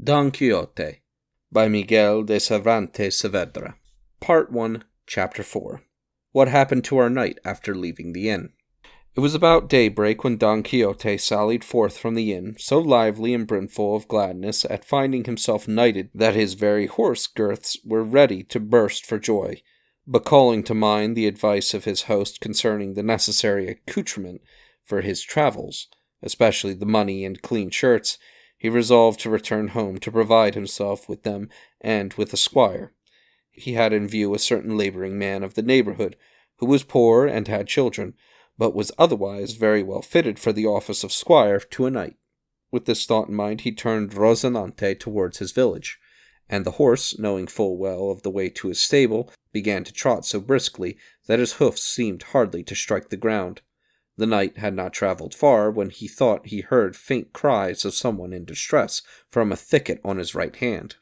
Don Quixote by Miguel de Cervantes Saavedra. Part 1, Chapter 4. What happened to our knight after leaving the inn? It was about daybreak when Don Quixote sallied forth from the inn, so lively and brimful of gladness at finding himself knighted that his very horse girths were ready to burst for joy. But calling to mind the advice of his host concerning the necessary accoutrement for his travels, especially the money and clean shirts, he resolved to return home to provide himself with them and with a squire. He had in view a certain labouring man of the neighbourhood, who was poor and had children, but was otherwise very well fitted for the office of squire to a knight. With this thought in mind, he turned Rozinante towards his village, and the horse, knowing full well of the way to his stable, began to trot so briskly that his hoofs seemed hardly to strike the ground. The knight had not travelled far when he thought he heard faint cries of someone in distress from a thicket on his right hand.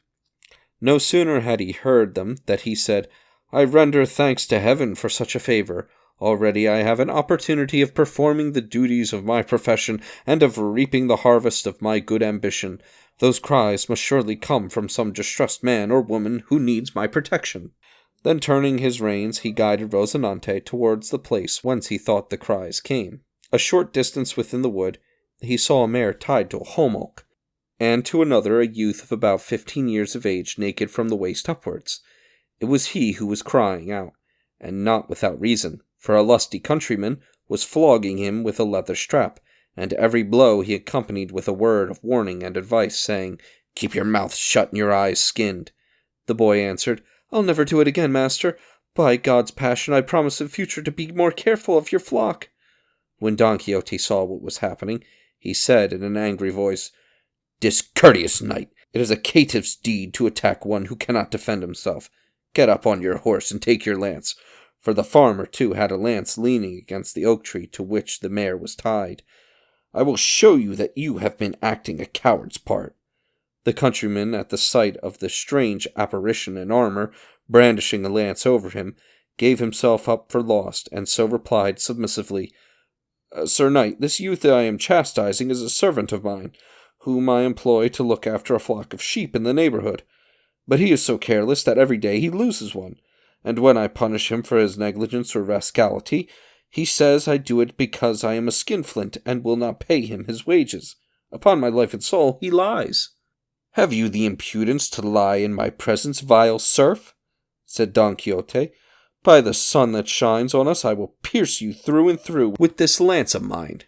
No sooner had he heard them than he said, "I render thanks to heaven for such a favour. Already I have an opportunity of performing the duties of my profession and of reaping the harvest of my good ambition. Those cries must surely come from some distressed man or woman who needs my protection." Then turning his reins, he guided Rozinante towards the place whence he thought the cries came. A short distance within the wood, he saw a mare tied to a hommock, and to another a youth of about 15 years of age, naked from the waist upwards. It was he who was crying out, and not without reason, for a lusty countryman was flogging him with a leather strap, and every blow he accompanied with a word of warning and advice, saying, "Keep your mouth shut and your eyes skinned." The boy answered, "I'll never do it again, master. By God's passion, I promise in future to be more careful of your flock." When Don Quixote saw what was happening, he said in an angry voice, "Discourteous knight, it is a caitiff's deed to attack one who cannot defend himself. Get up on your horse and take your lance." For the farmer, too, had a lance leaning against the oak tree to which the mare was tied. "I will show you that you have been acting a coward's part." The countryman, at the sight of the strange apparition in armour, brandishing a lance over him, gave himself up for lost, and so replied submissively, "Sir Knight, this youth I am chastising is a servant of mine, whom I employ to look after a flock of sheep in the neighbourhood. But he is so careless that every day he loses one, and when I punish him for his negligence or rascality, he says I do it because I am a skinflint and will not pay him his wages. Upon my life and soul, he lies." "Have you the impudence to lie in my presence, vile serf?" said Don Quixote. "By the sun that shines on us, I will pierce you through and through with this lance of mine.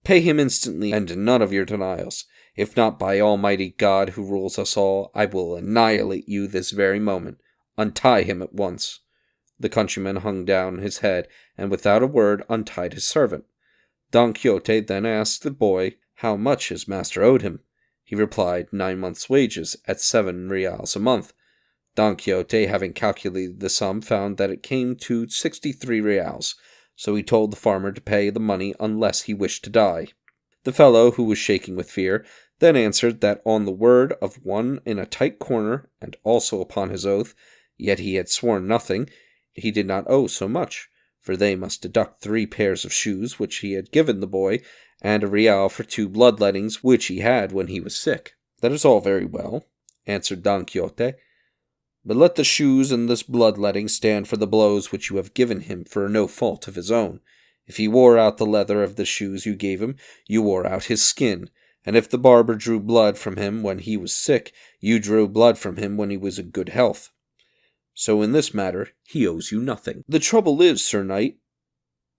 Pay him instantly, and none of your denials. If not, by Almighty God, who rules us all, I will annihilate you this very moment. Untie him at once." The countryman hung down his head, and without a word untied his servant. Don Quixote then asked the boy how much his master owed him. He replied 9 months' wages, at 7 reals a month. Don Quixote, having calculated the sum, found that it came to 63 reals, so he told the farmer to pay the money unless he wished to die. The fellow, who was shaking with fear, then answered that on the word of one in a tight corner, and also upon his oath, yet he had sworn nothing, he did not owe so much, for they must deduct 3 pairs of shoes which he had given the boy, and a real for 2 bloodlettings which he had when he was sick. "That is all very well," answered Don Quixote, "but let the shoes and this bloodletting stand for the blows which you have given him for no fault of his own. If he wore out the leather of the shoes you gave him, you wore out his skin, and if the barber drew blood from him when he was sick, you drew blood from him when he was in good health. So in this matter he owes you nothing." "The trouble is, Sir Knight,"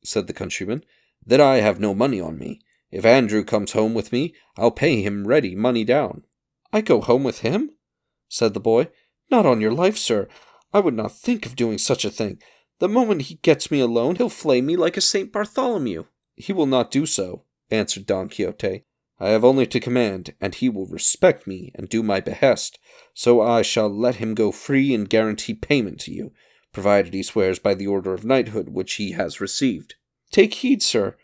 said the countryman, "that I have no money on me. If Andrew comes home with me, I'll pay him ready money down." "I go home with him?" said the boy. "Not on your life, sir. I would not think of doing such a thing. The moment he gets me alone, he'll flay me like a St. Bartholomew." "He will not do so," answered Don Quixote. "I have only to command, and he will respect me and do my behest, so I shall let him go free and guarantee payment to you, provided he swears by the order of knighthood which he has received." "Take heed, sir,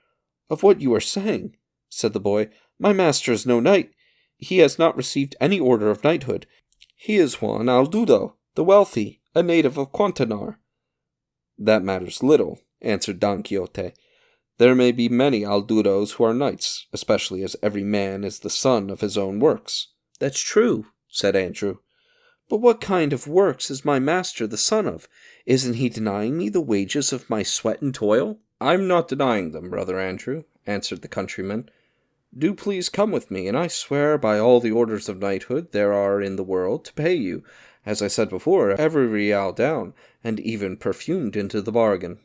of what you are saying," said the boy. "My master is no knight. He has not received any order of knighthood. He is Juan Aldudo, the wealthy, a native of Quantanar." "That matters little," answered Don Quixote. "There may be many Aldudos who are knights, especially as every man is the son of his own works." "That's true," said Andrew. "But what kind of works is my master the son of? Isn't he denying me the wages of my sweat and toil?" "I'm not denying them, brother Andrew," answered the countryman. "Do please come with me, and I swear by all the orders of knighthood there are in the world to pay you, as I said before, every real down, and even perfumed into the bargain."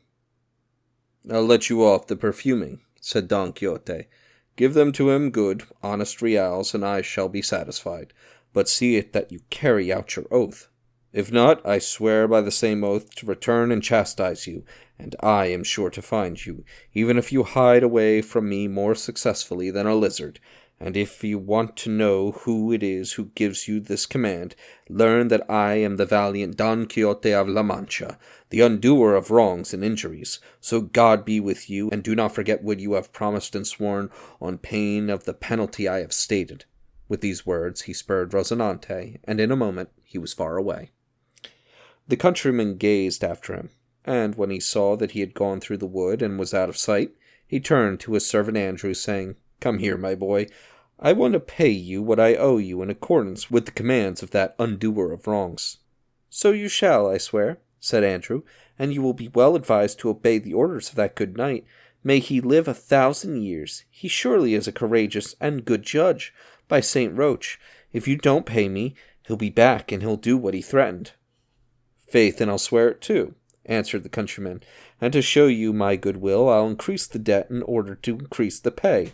"I'll let you off the perfuming," said Don Quixote. "Give them to him good, honest reals, and I shall be satisfied. But see it that you carry out your oath. If not, I swear by the same oath to return and chastise you, and I am sure to find you, even if you hide away from me more successfully than a lizard. And if you want to know who it is who gives you this command, learn that I am the valiant Don Quixote of La Mancha, the undoer of wrongs and injuries. So God be with you, and do not forget what you have promised and sworn, on pain of the penalty I have stated." With these words he spurred Rozinante, and in a moment he was far away. The countryman gazed after him, and when he saw that he had gone through the wood and was out of sight, he turned to his servant Andrew, saying, "Come here, my boy. I want to pay you what I owe you in accordance with the commands of that undoer of wrongs." "So you shall, I swear," said Andrew, "and you will be well advised to obey the orders of that good knight. May he live 1,000 years. He surely is a courageous and good judge. By St. Roch, if you don't pay me, he'll be back and he'll do what he threatened." "Faith, and I'll swear it too," answered the countryman, "and to show you my goodwill, I'll increase the debt in order to increase the pay."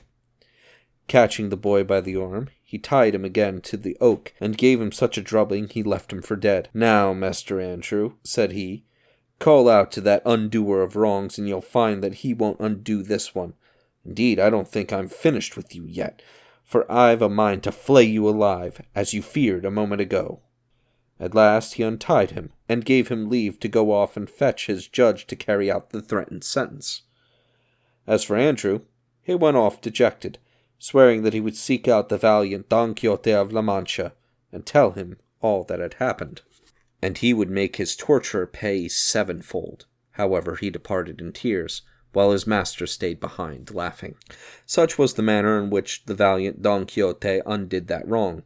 Catching the boy by the arm, he tied him again to the oak, and gave him such a drubbing he left him for dead. "Now, Master Andrew," said he, "call out to that undoer of wrongs, and you'll find that he won't undo this one. Indeed, I don't think I'm finished with you yet, for I've a mind to flay you alive, as you feared a moment ago." At last he untied him, and gave him leave to go off and fetch his judge to carry out the threatened sentence. As for Andrew, he went off dejected, swearing that he would seek out the valiant Don Quixote of La Mancha, and tell him all that had happened, and he would make his torturer pay 7-fold. However, he departed in tears, while his master stayed behind, laughing. Such was the manner in which the valiant Don Quixote undid that wrong.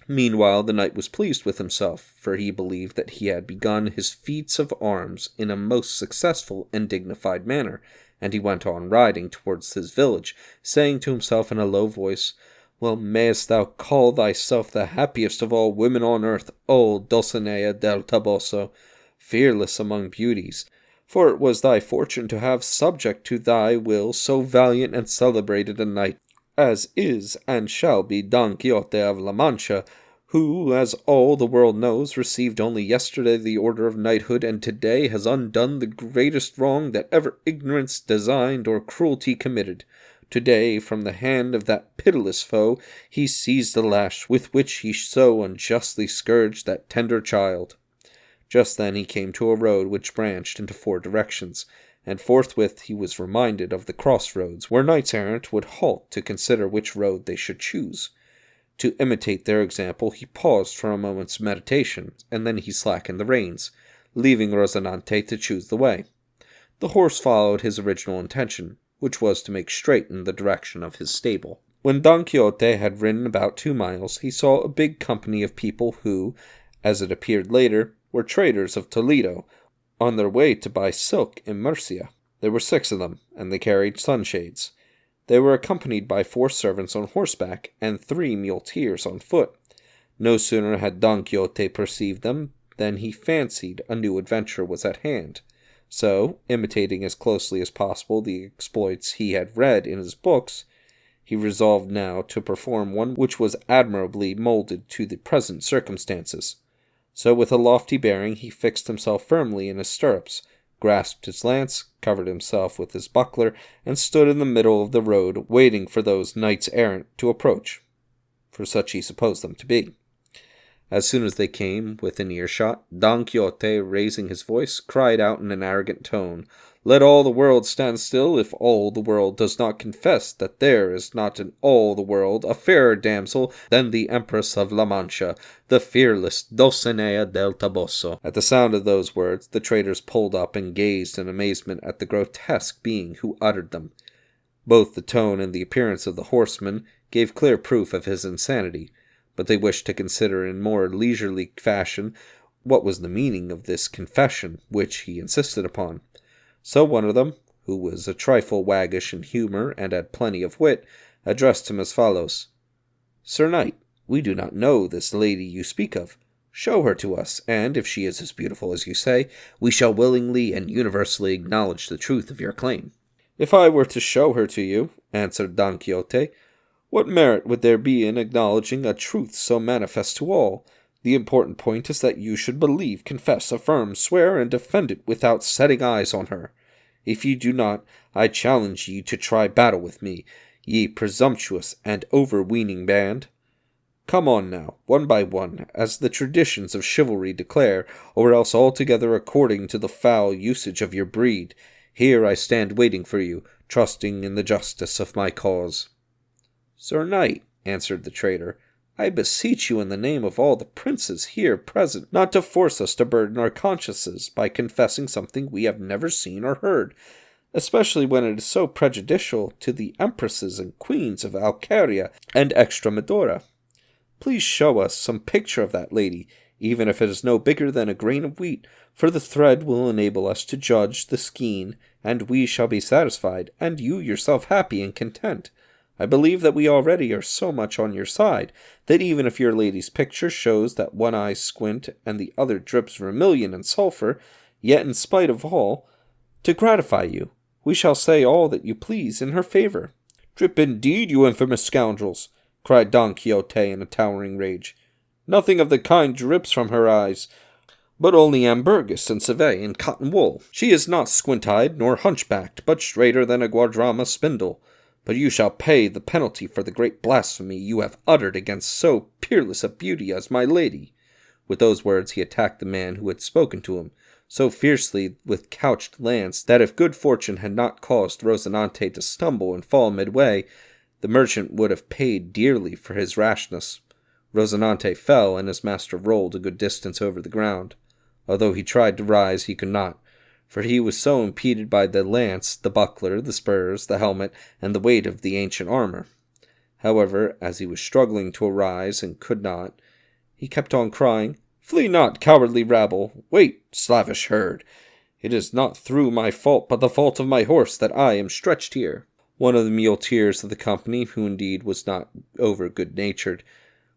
Meanwhile the knight was pleased with himself, for he believed that he had begun his feats of arms in a most successful and dignified manner, and he went on riding towards his village, saying to himself in a low voice, "Well mayest thou call thyself the happiest of all women on earth, O Dulcinea del Toboso, fearless among beauties, for it was thy fortune to have subject to thy will so valiant and celebrated a knight, as is and shall be Don Quixote of La Mancha, who, as all the world knows, received only yesterday the order of knighthood, and today has undone the greatest wrong that ever ignorance designed or cruelty committed. Today, from the hand of that pitiless foe, he seized the lash with which he so unjustly scourged that tender child." Just then he came to a road which branched into 4 directions, and forthwith he was reminded of the crossroads where knights-errant would halt to consider which road they should choose. To imitate their example, he paused for a moment's meditation, and then he slackened the reins, leaving Rozinante to choose the way. The horse followed his original intention, which was to make straight in the direction of his stable. When Don Quixote had ridden about 2 miles, he saw a big company of people who, as it appeared later, were traders of Toledo, on their way to buy silk in Murcia. There were 6 of them, and they carried sunshades. They were accompanied by 4 servants on horseback and 3 muleteers on foot. No sooner had Don Quixote perceived them than he fancied a new adventure was at hand. So, imitating as closely as possible the exploits he had read in his books, he resolved now to perform one which was admirably molded to the present circumstances. So with a lofty bearing he fixed himself firmly in his stirrups, grasped his lance, covered himself with his buckler, and stood in the middle of the road, waiting for those knights-errant to approach, for such he supposed them to be. As soon as they came within earshot, Don Quixote, raising his voice, cried out in an arrogant tone, "Let all the world stand still, if all the world does not confess that there is not in all the world a fairer damsel than the Empress of La Mancha, the fearless Dulcinea del Toboso." At the sound of those words, the traders pulled up and gazed in amazement at the grotesque being who uttered them. Both the tone and the appearance of the horseman gave clear proof of his insanity, but they wished to consider in more leisurely fashion what was the meaning of this confession which he insisted upon. So one of them, who was a trifle waggish in humour and had plenty of wit, addressed him as follows: "Sir Knight, we do not know this lady you speak of. Show her to us, and if she is as beautiful as you say, we shall willingly and universally acknowledge the truth of your claim." "If I were to show her to you," answered Don Quixote, "what merit would there be in acknowledging a truth so manifest to all? The important point is that you should believe, confess, affirm, swear, and defend it without setting eyes on her. If ye do not, I challenge ye to try battle with me, ye presumptuous and overweening band. Come on now, one by one, as the traditions of chivalry declare, or else altogether according to the foul usage of your breed. Here I stand waiting for you, trusting in the justice of my cause." "Sir Knight," answered the traitor, "I beseech you in the name of all the princes here present not to force us to burden our consciences by confessing something we have never seen or heard, especially when it is so prejudicial to the empresses and queens of Alcaria and Extremadura. Please show us some picture of that lady, even if it is no bigger than a grain of wheat, for the thread will enable us to judge the skein, and we shall be satisfied, and you yourself happy and content. I believe that we already are so much on your side, that even if your lady's picture shows that one eye squint and the other drips vermilion and sulphur, yet in spite of all, to gratify you, we shall say all that you please in her favour." "Drip indeed, you infamous scoundrels!" cried Don Quixote in a towering rage. "Nothing of the kind drips from her eyes, but only ambergris and civet and cotton wool. She is not squint-eyed nor hunchbacked, but straighter than a Guadrama spindle. But you shall pay the penalty for the great blasphemy you have uttered against so peerless a beauty as my lady." With those words he attacked the man who had spoken to him, so fiercely with couched lance that if good fortune had not caused Rozinante to stumble and fall midway, the merchant would have paid dearly for his rashness. Rozinante fell, and his master rolled a good distance over the ground. Although he tried to rise, he could not, for he was so impeded by the lance, the buckler, the spurs, the helmet, and the weight of the ancient armor. However, as he was struggling to arise and could not, he kept on crying, "Flee not, cowardly rabble! Wait, slavish herd! It is not through my fault, but the fault of my horse, that I am stretched here." One of the muleteers of the company, who indeed was not over good-natured,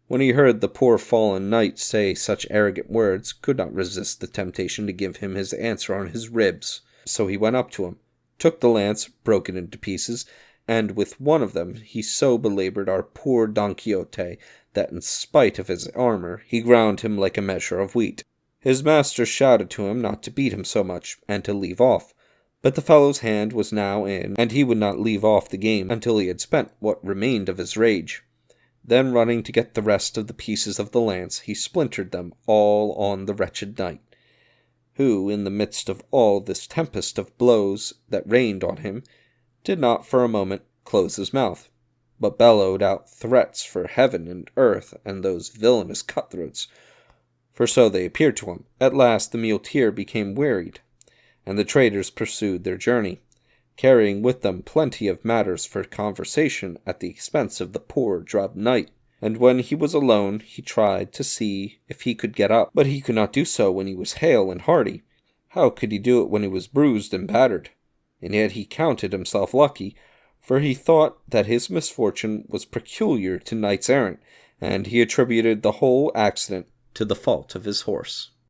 when he heard the poor fallen knight say such arrogant words, could not resist the temptation to give him his answer on his ribs. So he went up to him, took the lance, broke it into pieces, and with one of them he so belaboured our poor Don Quixote that in spite of his armor he ground him like a measure of wheat. His master shouted to him not to beat him so much, and to leave off. But the fellow's hand was now in, and he would not leave off the game until he had spent what remained of his rage. Then running to get the rest of the pieces of the lance, he splintered them all on the wretched knight, who, in the midst of all this tempest of blows that rained on him, did not for a moment close his mouth, but bellowed out threats for heaven and earth and those villainous cutthroats, for so they appeared to him. At last the muleteer became wearied, and the traders pursued their journey, carrying with them plenty of matters for conversation at the expense of the poor drubbed knight. And when he was alone, he tried to see if he could get up, but he could not do so when he was hale and hearty. How could he do it when he was bruised and battered? And yet he counted himself lucky, for he thought that his misfortune was peculiar to knights errant, and he attributed the whole accident to the fault of his horse.